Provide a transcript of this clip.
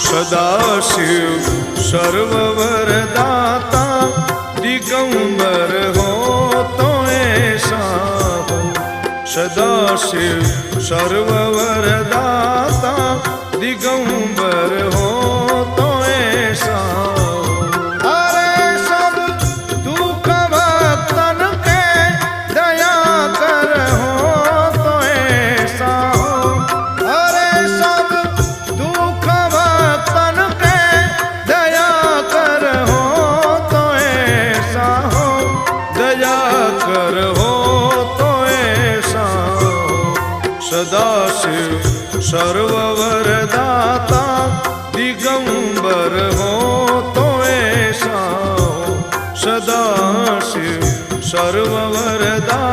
सदाशिव सर्ववरदाता दिगंबर हो तो ऐसा हो। सदाशिव सर्ववरदाता दिगंबर हो तो ऐसा हो। अरे सब दुख भक्तन के दया कर हो तो ऐसा हो। अरे सब दुख भक्तन के दया कर हो तो ऐसा हो। दया कर हो तो ऐसा हो। सदाशिव सर्ववरदाता दिगंबर हो तो ऐसा हो। सदाशिव सर्ववरदाता